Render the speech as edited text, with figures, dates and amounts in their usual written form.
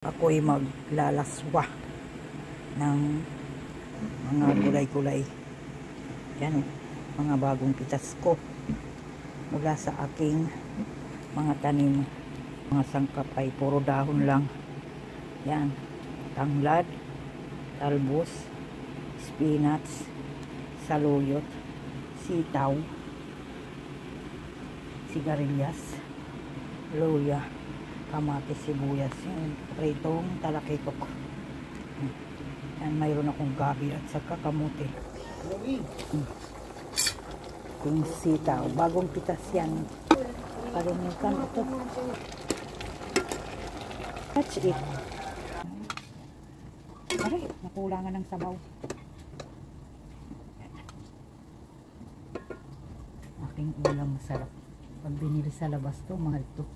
Ako'y maglalaswa ng mga gulay-gulay. Yan o, mga bagong pitas ko mula sa aking mga tanim. Mga sangkap ay puro dahon lang. Yan, tanglad, talbos, spinach, saluyot, sitaw, sigarilyas, luya, kamatis, sibuyas, yung pritong talakitok. Yan, mayroon akong gabi at saka kamote. Yung sitaw, bagong pitas yan. Kalimutan ito. That's it. Aray, nakulangan ng sabaw. Aking ulam masarap. Pag binili sa labas to, mahal to.